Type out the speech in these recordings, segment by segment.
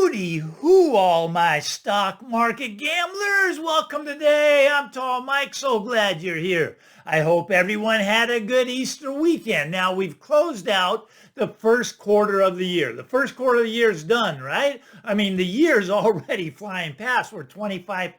Hooty hoo, all my stock market gamblers. Welcome today. I'm Tall Mike. So glad you're here. I hope everyone had a good Easter weekend. Now we've closed out the first quarter of the year. The first quarter of the year is done, right? I mean, the year's already flying past. We're 25%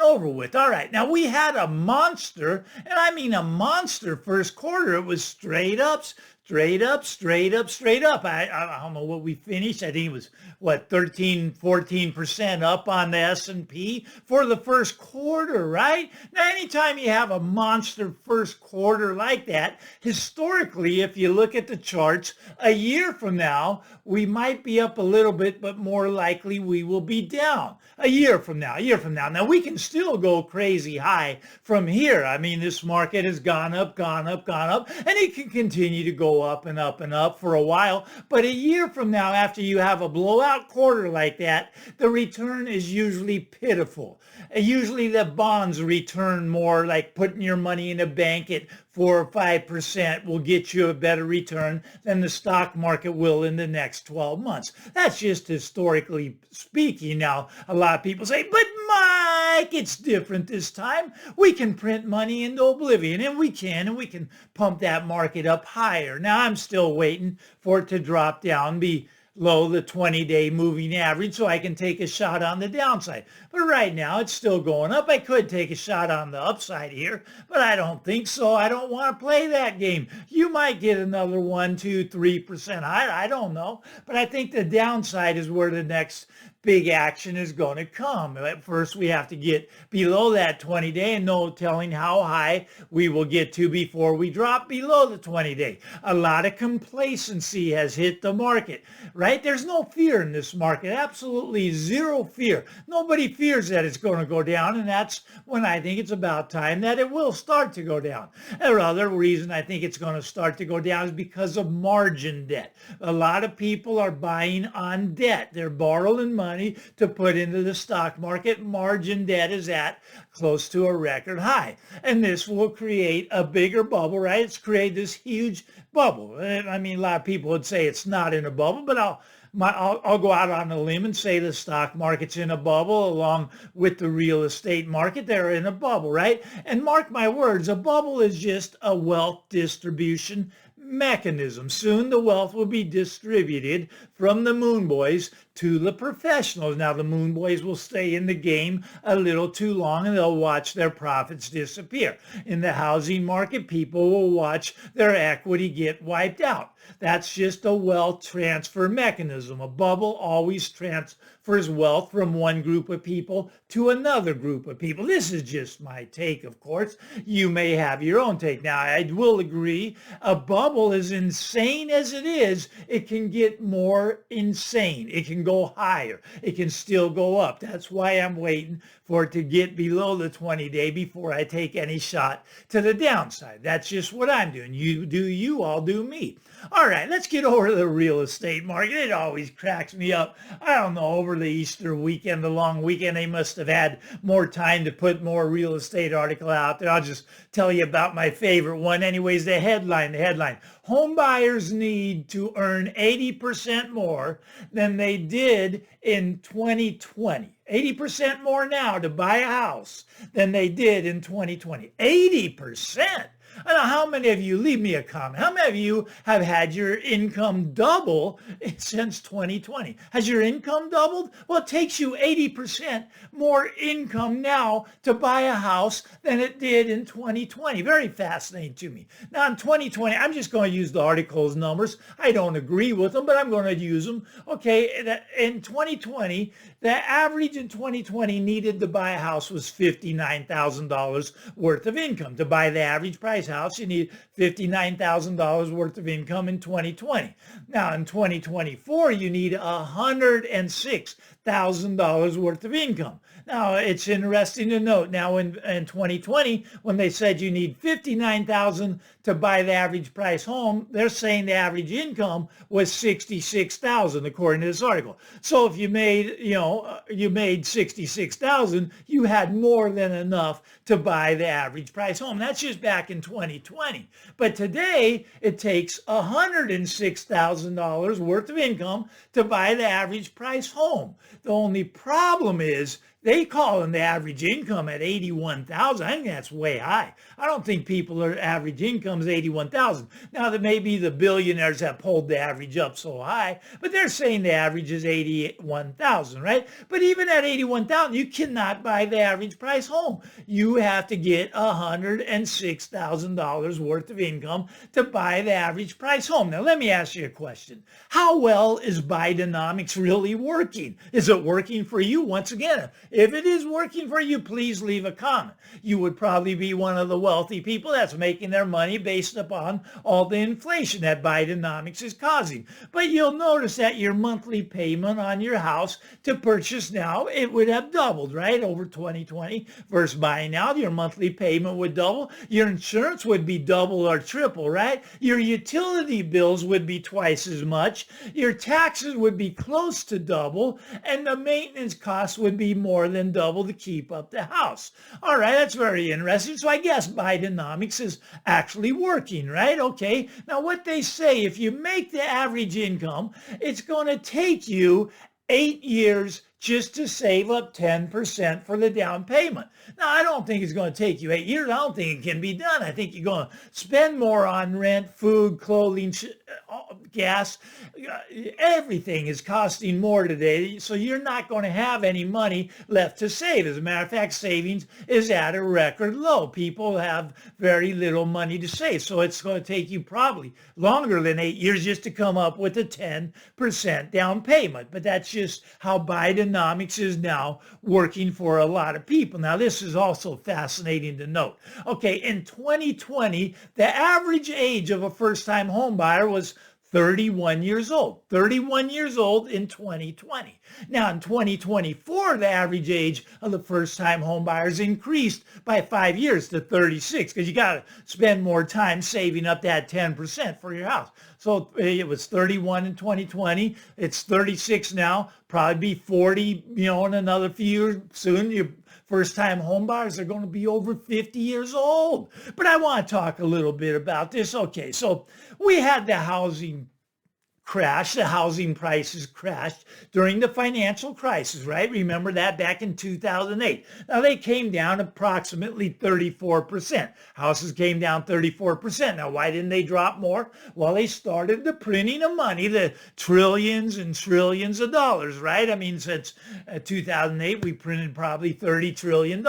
over with. All right. Now we had a monster, and I mean a monster first quarter. It was straight ups, straight up, straight up, straight up. I don't know what we finished. I think it was, 14% up on the S&P for the first quarter, right? Now, anytime you have a monster first quarter like that, historically, if you look at the charts, a year from now, we might be up a little bit, but more likely we will be down. A year from now. Now, we can still go crazy high from here. I mean, this market has gone up, and it can continue to go up and up and up for a while. But a year from now, after you have a blowout quarter like that, the return is usually pitiful. Usually the bonds return more, like putting your money in a bank at 4 or 5% will get you a better return than the stock market will in the next 12 months. That's just historically speaking. Now, a lot of people say, but Mike, it's different this time. We can print money into oblivion, and we can pump that market up higher. Now, I'm still waiting for it to drop down, below the 20-day moving average so I can take a shot on the downside. But right now, it's still going up. I could take a shot on the upside here, but I don't think so. I don't want to play that game. You might get another 1, 2, 3%. I don't know. But I think the downside is where the next big action is going to come. At first, we have to get below that 20-day and no telling how high we will get to before we drop below the 20-day. A lot of complacency has hit the market, right? There's no fear in this market, absolutely zero fear. Nobody fears that it's going to go down, and that's when I think it's about time that it will start to go down. Another reason I think it's going to start to go down is because of margin debt. A lot of people are buying on debt. They're borrowing money to put into the stock market. Margin debt is at close to a record high. And this will create a bigger bubble, right? It's created this huge bubble. I mean, a lot of people would say it's not in a bubble, but I'll go out on a limb and say the stock market's in a bubble along with the real estate market. They're in a bubble, right? And mark my words, a bubble is just a wealth distribution mechanism. Soon the wealth will be distributed from the moon boys to the professionals. Now the moon boys will stay in the game a little too long and they'll watch their profits disappear. In the housing market, people will watch their equity get wiped out. That's just a wealth transfer mechanism. A bubble always transfers wealth from one group of people to another group of people. This is just my take, of course. You may have your own take. Now, I will agree, a bubble, as insane as it is, it can get more insane. It can go higher. It can still go up. That's why I'm waiting for it to get below the 20-day before I take any shot to the downside. That's just what I'm doing. You do you, I'll do me. All right, let's get over to the real estate market. It always cracks me up. I don't know, over the Easter weekend, the long weekend, they must have had more time to put more real estate article out there. I'll just tell you about my favorite one. Anyways, the headline. Home buyers need to earn 80% more than they did in 2020. 80% more now to buy a house than they did in 2020. 80%. I don't know how many of you, leave me a comment. How many of you have had your income double since 2020? Has your income doubled? Well, it takes you 80% more income now to buy a house than it did in 2020. Very fascinating to me. Now in 2020, I'm just going to use the article's numbers. I don't agree with them, but I'm going to use them. Okay, in 2020, the average in 2020 needed to buy a house was $59,000 worth of income. To buy the average price house, you need $59,000 worth of income in 2020. Now in 2024, you need $100,000 worth of income. Now, it's interesting to note now in 2020, when they said you need 59,000 to buy the average price home, they're saying the average income was 66,000 according to this article. So if you made, you made 66,000, you had more than enough to buy the average price home. That's just back in 2020. But today, it takes $106,000 worth of income to buy the average price home. The only problem is they call them the average income at 81,000. I think that's way high. I don't think people are average income is 81,000. Now that maybe the billionaires have pulled the average up so high, but they're saying the average is 81,000, right? But even at 81,000, you cannot buy the average price home. You have to get $106,000 worth of income to buy the average price home. Now let me ask you a question. How well is Bidenomics really working? Is it working for you? Once again, if it is working for you, please leave a comment. You would probably be one of the wealthy people that's making their money based upon all the inflation that Bidenomics is causing. But you'll notice that your monthly payment on your house to purchase now, it would have doubled, right? Over 2020 versus buying now, your monthly payment would double. Your insurance would be double or triple, right? Your utility bills would be twice as much. Your taxes would be close to double. And the maintenance costs would be more than double to keep up the house. All right, that's very interesting. So I guess Bidenomics is actually working, right? Okay, now what they say, if you make the average income, it's going to take you 8 years just to save up 10% for the down payment. Now, I don't think it's going to take you 8 years. I don't think it can be done. I think you're going to spend more on rent, food, clothing, gas. Everything is costing more today, so you're not going to have any money left to save. As a matter of fact, savings is at a record low. People have very little money to save, so it's going to take you probably longer than 8 years just to come up with a 10% down payment. But that's just how Bidenomics is now working for a lot of people. Now, this is also fascinating to note. Okay, in 2020, the average age of a first-time home buyer was 31 years old. 31 years old in 2020. Now in 2024, the average age of the first-time home buyers increased by 5 years to 36 because you got to spend more time saving up that 10% for your house. So it was 31 in 2020. It's 36 now. Probably be 40, in another few years soon. Your first-time home buyers are going to be over 50 years old. But I want to talk a little bit about this. Okay, so we had the housing crash. The housing prices crashed during the financial crisis, right? Remember that back in 2008. Now they came down approximately 34%. Houses came down 34%. Now why didn't they drop more? Well, they started the printing of money, the trillions and trillions of dollars, right? I mean, since 2008, we printed probably $30 trillion.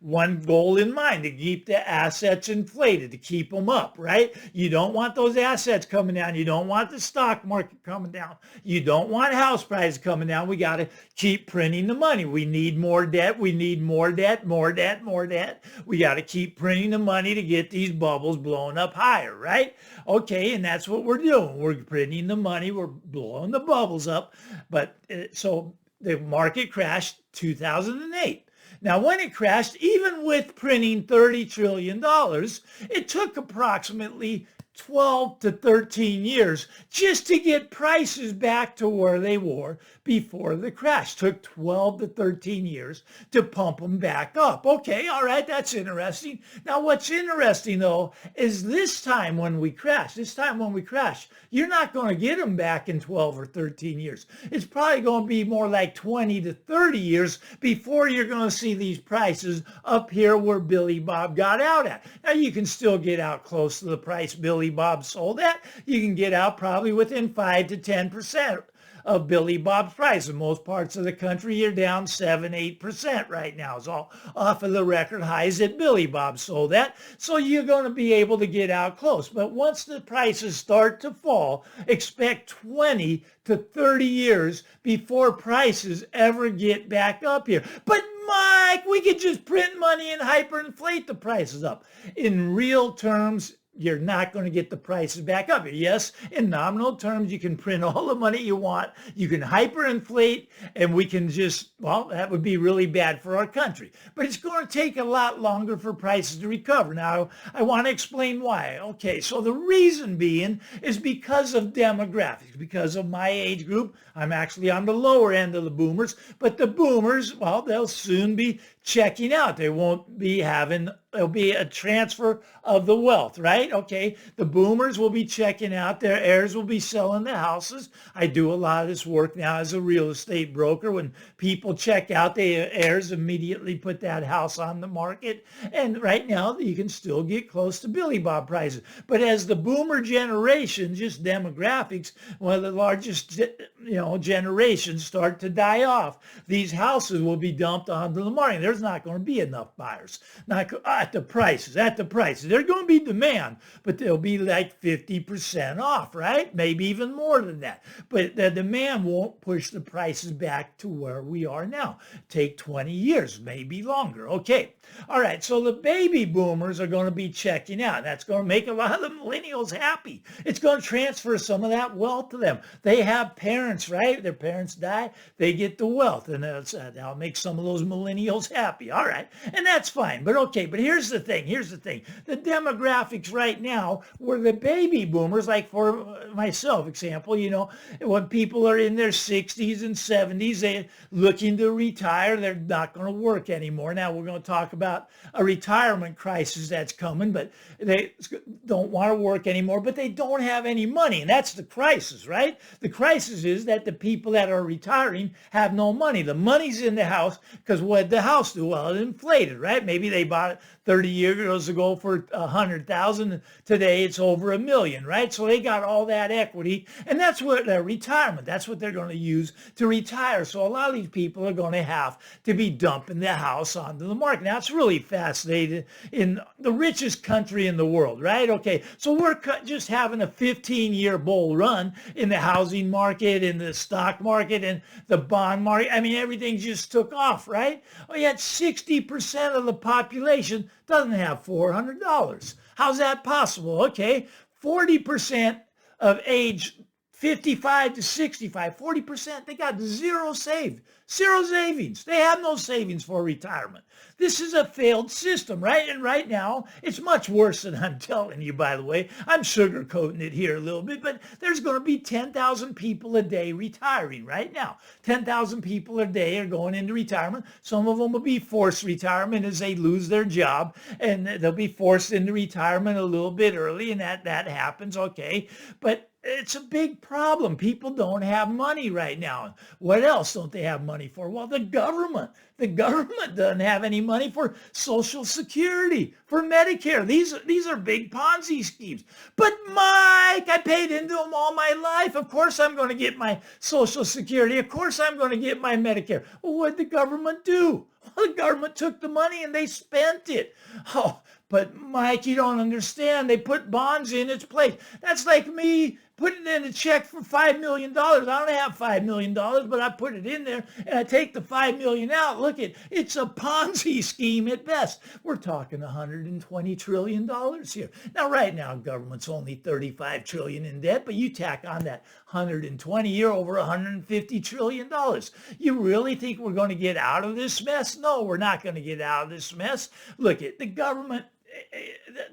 One goal in mind, to keep the assets inflated, to keep them up, right? You don't want those assets coming down. You don't want the stock market coming down. You don't want house prices coming down. We got to keep printing the money. We need more debt. We need more debt, more debt, more debt. We got to keep printing the money to get these bubbles blown up higher, right? Okay, and that's what we're doing. We're printing the money. We're blowing the bubbles up. But so the market crashed 2008. Now, when it crashed, even with printing $30 trillion, it took approximately 12 to 13 years just to get prices back to where they were before the crash. Took 12 to 13 years to pump them back up. Okay, all right, that's interesting. Now, what's interesting, though, is this time when we crash, you're not going to get them back in 12 or 13 years. It's probably going to be more like 20 to 30 years before you're going to see these prices up here where Billy Bob got out at. Now, you can still get out close to the price Billy Bob sold at. You can get out probably within 5 to 10% of Billy Bob's price. In most parts of the country, you're down 7-8% right now. It's all off of the record highs that Billy Bob sold at. So you're going to be able to get out close. But once the prices start to fall, expect 20 to 30 years before prices ever get back up here. But Mike, we could just print money and hyperinflate the prices up. In real terms, you're not going to get the prices back up. Yes, in nominal terms, you can print all the money you want. You can hyperinflate, and we can just, well, that would be really bad for our country. But it's going to take a lot longer for prices to recover. Now, I want to explain why. Okay, so the reason being is because of demographics, because of my age group. I'm actually on the lower end of the boomers, but the boomers, well, they'll soon be checking out. They won't be having, there'll be a transfer of the wealth, right? Okay, the boomers will be checking out. Their heirs will be selling the houses. I do a lot of this work now as a real estate broker. When people check out, the heirs immediately put that house on the market. And right now, you can still get close to Billy Bob prices. But as the boomer generation, just demographics, one of the largest, generations start to die off, these houses will be dumped onto the market. There's not going to be enough buyers. Not at the prices. There's going to be demand, but they'll be like 50% off, right? Maybe even more than that. But the demand won't push the prices back to where we are now. Take 20 years, maybe longer. Okay. All right. So the baby boomers are going to be checking out. That's going to make a lot of the millennials happy. It's going to transfer some of that wealth to them. They have parents, right? Their parents die. They get the wealth, and that'll make some of those millennials happy. All right. And that's fine. But okay. But here's the thing. The demographics right now were the baby boomers, like for myself, example, when people are in their 60s and 70s, they're looking to retire. They're not going to work anymore. Now, we're going to talk about a retirement crisis that's coming, but they don't want to work anymore, but they don't have any money. And that's the crisis, right? The crisis is that the people that are retiring have no money. The money's in the house because what did the house do? Well, it inflated, right? Maybe they bought it 30 years ago for $100,000. Today it's over $1 million, right? So they got all that equity, and that's what their retirement. That's what they're going to use to retire. So a lot of these people are going to have to be dumping their house onto the market. Now it's really fascinating in the richest country in the world, right? Okay, so we're just having a 15-year bull run in the housing market, in the stock market, and the bond market. I mean, everything just took off, right? Yet 60% of the population doesn't have $400. How's that possible? Okay, 40% of age 55 to 65, 40%, they got zero savings. They have no savings for retirement. This is a failed system, right? And right now, it's much worse than I'm telling you, by the way. I'm sugarcoating it here a little bit, but there's going to be 10,000 people a day retiring right now. 10,000 people a day are going into retirement. Some of them will be forced retirement as they lose their job, and they'll be forced into retirement a little bit early, and that happens, okay? But it's a big problem. People don't have money right now. What else don't they have money for? Well, the government. The government doesn't have any money for Social Security, for Medicare. These are big Ponzi schemes. But Mike, I paid into them all my life. Of course I'm going to get my Social Security. Of course I'm going to get my Medicare. Well, what did the government do? Well, the government took the money and they spent it. Oh, but Mike, you don't understand. They put bonds in its place. That's like me putting in a check for $5 million. I don't have $5 million, but I put it in there and I take the $5 million out. Look, it's a Ponzi scheme at best. We're talking $120 trillion here. Now, right now, government's only $35 trillion in debt, but you tack on that 120, you're over $150 trillion. You really think we're going to get out of this mess? No, we're not going to get out of this mess. Look, the government,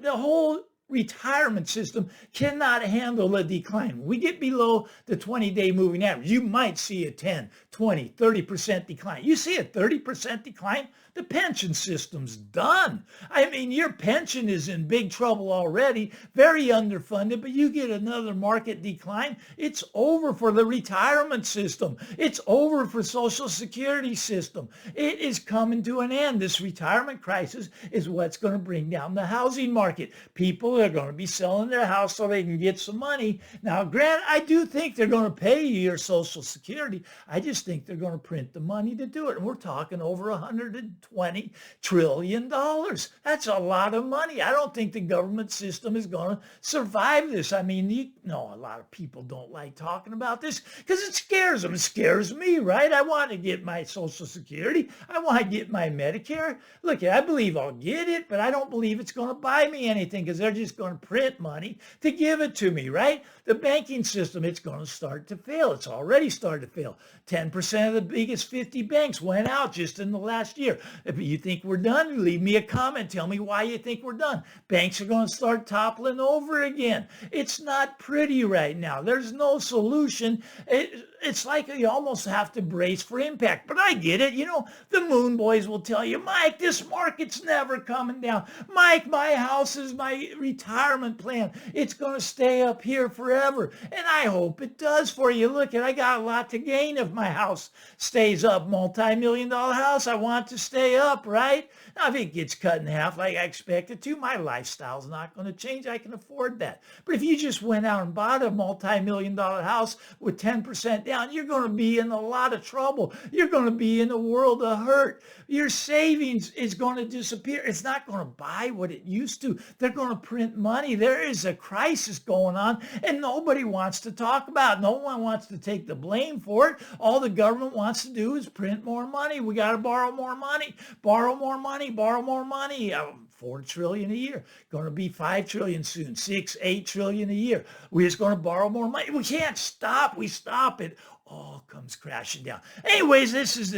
the whole retirement system cannot handle a decline. When we get below the 20-day moving average, you might see a 10, 20, 30% decline. You see a 30% decline, the pension system's done. I mean, your pension is in big trouble already, very underfunded, but you get another market decline, it's over for the retirement system. It's over for Social Security system. It is coming to an end. This retirement crisis is what's going to bring down the housing market. People are going to be selling their house so they can get some money. Now, granted, I do think they're going to pay you your Social Security. I just think they're going to print the money to do it. And we're talking over $120 trillion. That's a lot of money. I don't think the government system is going to survive this. I mean, a lot of people don't like talking about this because it scares them. It scares me, right? I want to get my Social Security. I want to get my Medicare. Look, I believe I'll get it, but I don't believe it's going to buy me anything because they're just just going to print money to give it to me, right? The banking system, it's going to start to fail. It's already started to fail. 10% of the biggest 50 banks went out just in the last year. If you think we're done, leave me a comment. Tell me why you think we're done. Banks are going to start toppling over again. It's not pretty right now. There's no solution. It's like you almost have to brace for impact. But I get it. You know, the moon boys will tell you, Mike, this market's never coming down. Mike, my house is my retirement plan. It's going to stay up here forever. And I hope it does for you. Look, I got a lot to gain if my house stays up. Multi-million-dollar house, I want to stay up, right? Now, if it gets cut in half like I expect it to, my lifestyle's not going to change. I can afford that. But if you just went out and bought a multi-million-dollar house with 10% down, you're going to be in a lot of trouble. You're going to be in a world of hurt. Your savings is going to disappear. It's not going to buy what it used to. They're going to print money. There is a crisis going on, and nobody wants to talk about it. No one wants to take the blame for it. All the government wants to do is print more money. We got to borrow more money, borrow more money, borrow more money. 4 trillion a year. Going to be 5 trillion soon, 6, 8 trillion a year. We're just going to borrow more money. We can't stop. We stop it. All comes crashing down. Anyways, this is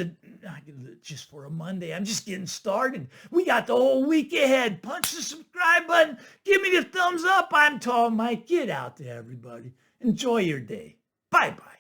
just for a Monday. I'm just getting started. We got the whole week ahead. Punch the subscribe button. Give me the thumbs up. I'm Tall Mike. Get out there, everybody. Enjoy your day. Bye-bye.